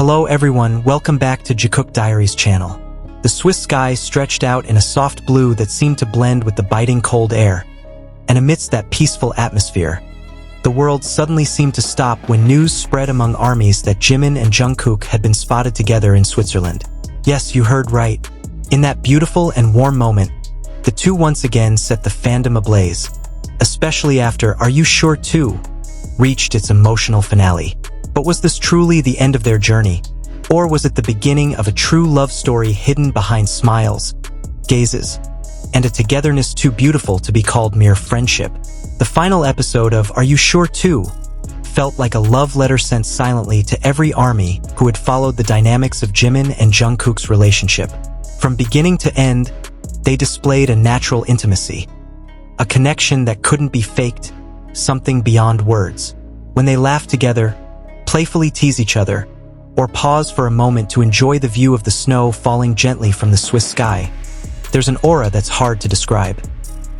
Hello everyone, welcome back to Jikook Diaries channel. The Swiss sky stretched out in a soft blue that seemed to blend with the biting cold air. And amidst that peaceful atmosphere, the world suddenly seemed to stop when news spread among armies that Jimin and Jungkook had been spotted together in Switzerland. Yes, you heard right. In that beautiful and warm moment, the two once again set the fandom ablaze, especially after Are You Sure 2 reached its emotional finale. But was this truly the end of their journey? Or was it the beginning of a true love story hidden behind smiles, gazes, and a togetherness too beautiful to be called mere friendship? The final episode of Are You Sure 2 felt like a love letter sent silently to every army who had followed the dynamics of Jimin and Jungkook's relationship. From beginning to end, they displayed a natural intimacy, a connection that couldn't be faked, something beyond words. When they laughed together, playfully tease each other, or pause for a moment to enjoy the view of the snow falling gently from the Swiss sky, there's an aura that's hard to describe.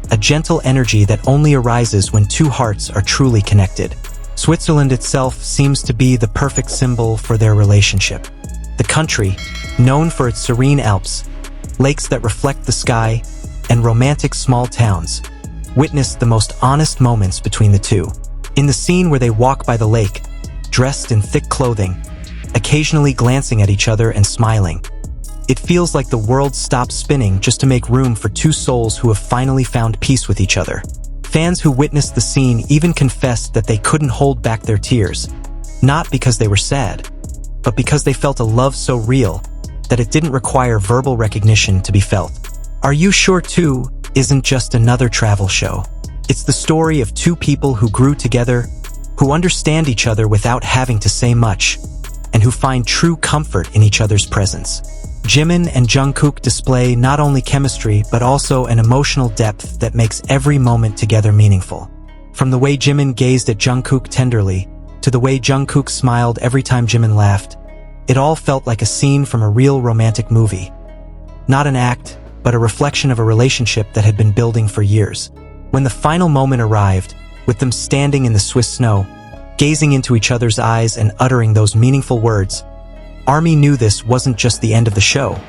A gentle energy that only arises when two hearts are truly connected. Switzerland itself seems to be the perfect symbol for their relationship. The country, known for its serene Alps, lakes that reflect the sky, and romantic small towns, witnessed the most honest moments between the two. In the scene where they walk by the lake, dressed in thick clothing, occasionally glancing at each other and smiling, it feels like the world stops spinning just to make room for two souls who have finally found peace with each other. Fans who witnessed the scene even confessed that they couldn't hold back their tears, not because they were sad, but because they felt a love so real that it didn't require verbal recognition to be felt. Are You Sure 2 isn't just another travel show. It's the story of two people who grew together, who understand each other without having to say much, and who find true comfort in each other's presence. Jimin and Jungkook display not only chemistry but also an emotional depth that makes every moment together meaningful. From the way Jimin gazed at Jungkook tenderly, to the way Jungkook smiled every time Jimin laughed, it all felt like a scene from a real romantic movie. Not an act, but a reflection of a relationship that had been building for years. When the final moment arrived, with them standing in the Swiss snow, gazing into each other's eyes and uttering those meaningful words, ARMY knew this wasn't just the end of the show,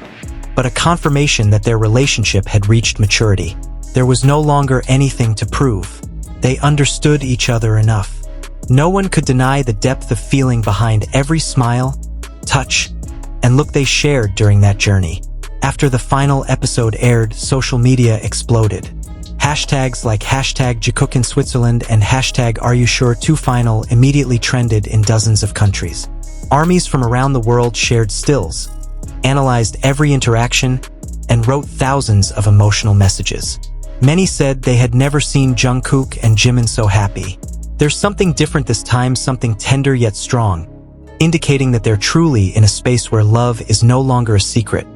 but a confirmation that their relationship had reached maturity. There was no longer anything to prove. They understood each other enough. No one could deny the depth of feeling behind every smile, touch, and look they shared during that journey. After the final episode aired, social media exploded. Hashtags like #Jikook in Switzerland and #AreYouSure2 final immediately trended in dozens of countries. Armies from around the world shared stills, analyzed every interaction, and wrote thousands of emotional messages. Many said they had never seen Jungkook and Jimin so happy. There's something different this time, something tender yet strong, indicating that they're truly in a space where love is no longer a secret,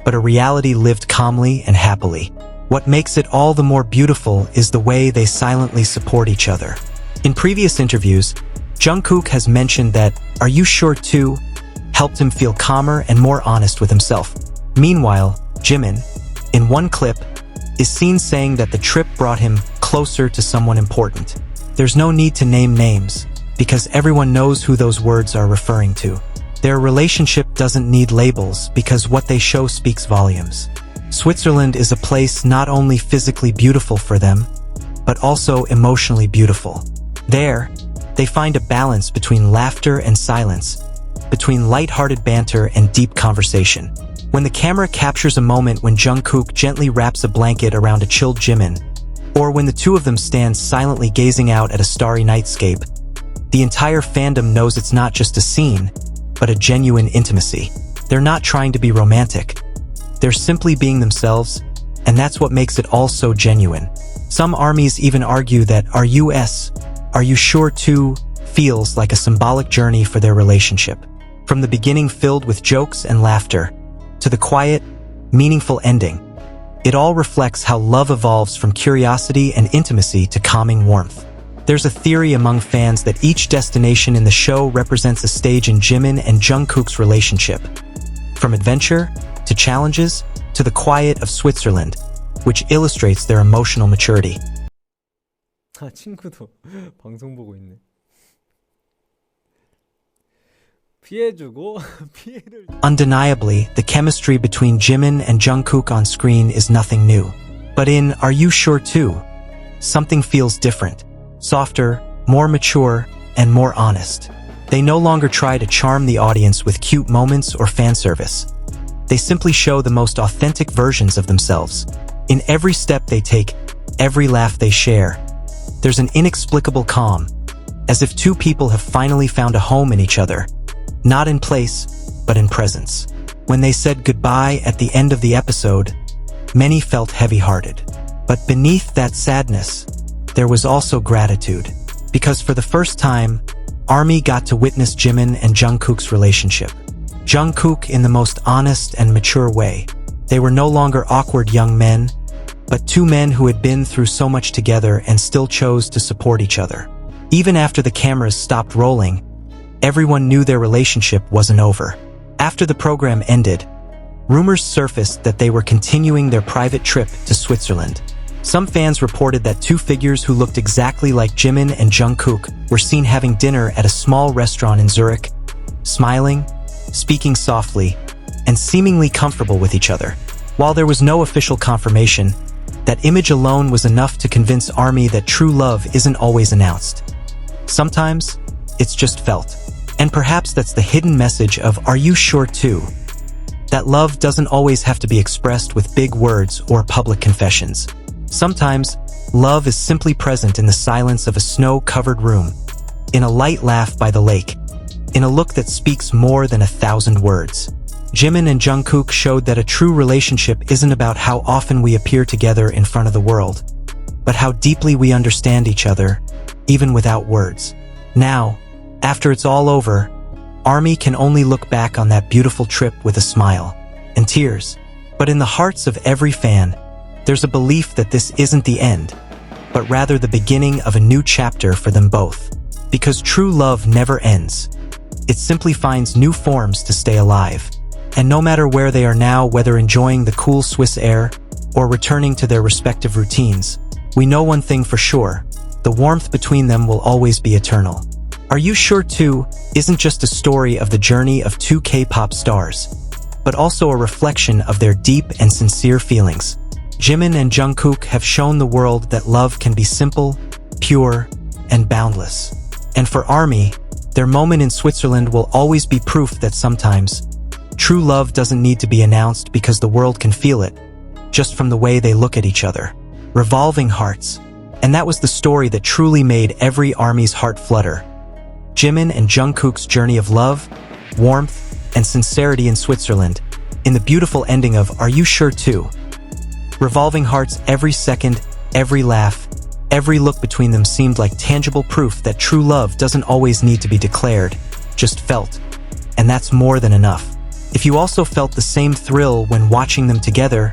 but a reality lived calmly and happily. What makes it all the more beautiful is the way they silently support each other. In previous interviews, Jungkook has mentioned that Are You Sure 2 helped him feel calmer and more honest with himself. Meanwhile, Jimin, in one clip, is seen saying that the trip brought him closer to someone important. There's no need to name names, because everyone knows who those words are referring to. Their relationship doesn't need labels because what they show speaks volumes. Switzerland is a place not only physically beautiful for them, but also emotionally beautiful. There, they find a balance between laughter and silence, between light-hearted banter and deep conversation. When the camera captures a moment when Jungkook gently wraps a blanket around a chilled Jimin, or when the two of them stand silently gazing out at a starry nightscape, the entire fandom knows it's not just a scene, but a genuine intimacy. They're not trying to be romantic. They're simply being themselves, and that's what makes it all so genuine. Some armies even argue that Are You Sure 2 feels like a symbolic journey for their relationship. From the beginning filled with jokes and laughter, to the quiet, meaningful ending, it all reflects how love evolves from curiosity and intimacy to calming warmth. There's a theory among fans that each destination in the show represents a stage in Jimin and Jungkook's relationship. From adventure, to challenges, to the quiet of Switzerland, which illustrates their emotional maturity. 친구도 방송 보고 있네. 피해주고 피해를 Undeniably, the chemistry between Jimin and Jungkook on screen is nothing new. But in Are You Sure Too? Something feels different. Softer, more mature, and more honest. They no longer try to charm the audience with cute moments or fan service. They simply show the most authentic versions of themselves. In every step they take, every laugh they share, there's an inexplicable calm, as if two people have finally found a home in each other, not in place, but in presence. When they said goodbye at the end of the episode, many felt heavy-hearted. But beneath that sadness, there was also gratitude, because for the first time, ARMY got to witness Jimin and Jungkook's relationship. Jungkook in the most honest and mature way. They were no longer awkward young men, but two men who had been through so much together and still chose to support each other. Even after the cameras stopped rolling, everyone knew their relationship wasn't over. After the program ended, rumors surfaced that they were continuing their private trip to Switzerland. Some fans reported that two figures who looked exactly like Jimin and Jungkook were seen having dinner at a small restaurant in Zurich, smiling, speaking softly, and seemingly comfortable with each other. While there was no official confirmation, that image alone was enough to convince ARMY that true love isn't always announced. Sometimes, it's just felt. And perhaps that's the hidden message of Are You Sure Too? That love doesn't always have to be expressed with big words or public confessions. Sometimes, love is simply present in the silence of a snow-covered room, in a light laugh by the lake, in a look that speaks more than 1,000 words. Jimin and Jungkook showed that a true relationship isn't about how often we appear together in front of the world, but how deeply we understand each other, even without words. Now, after it's all over, ARMY can only look back on that beautiful trip with a smile and tears. But in the hearts of every fan, there's a belief that this isn't the end, but rather the beginning of a new chapter for them both. Because true love never ends. It simply finds new forms to stay alive. And no matter where they are now, whether enjoying the cool Swiss air or returning to their respective routines, we know one thing for sure: the warmth between them will always be eternal. Are You Sure Too? Isn't just a story of the journey of two K-pop stars, but also a reflection of their deep and sincere feelings. Jimin and Jungkook have shown the world that love can be simple, pure, and boundless. And for ARMY, their moment in Switzerland will always be proof that sometimes, true love doesn't need to be announced because the world can feel it, just from the way they look at each other. Revolving hearts. And that was the story that truly made every ARMY's heart flutter. Jimin and Jungkook's journey of love, warmth, and sincerity in Switzerland, in the beautiful ending of Are You Sure Too? Revolving hearts, every second, every laugh, every look between them seemed like tangible proof that true love doesn't always need to be declared, just felt. And that's more than enough. If you also felt the same thrill when watching them together,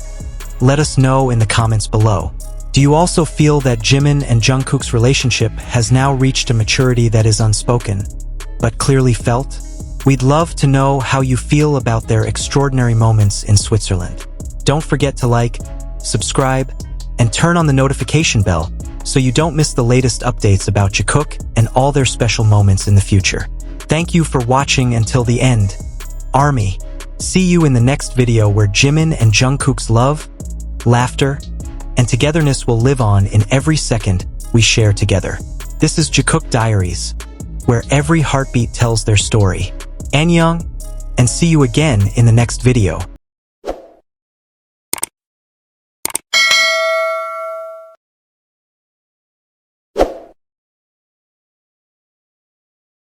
let us know in the comments below. Do you also feel that Jimin and Jungkook's relationship has now reached a maturity that is unspoken, but clearly felt? We'd love to know how you feel about their extraordinary moments in Switzerland. Don't forget to like, subscribe, and turn on the notification bell so you don't miss the latest updates about Jikook and all their special moments in the future. Thank you for watching until the end. ARMY, see you in the next video where Jimin and Jungkook's love, laughter, and togetherness will live on in every second we share together. This is Jikook Diaries, where every heartbeat tells their story. Annyeong, and see you again in the next video.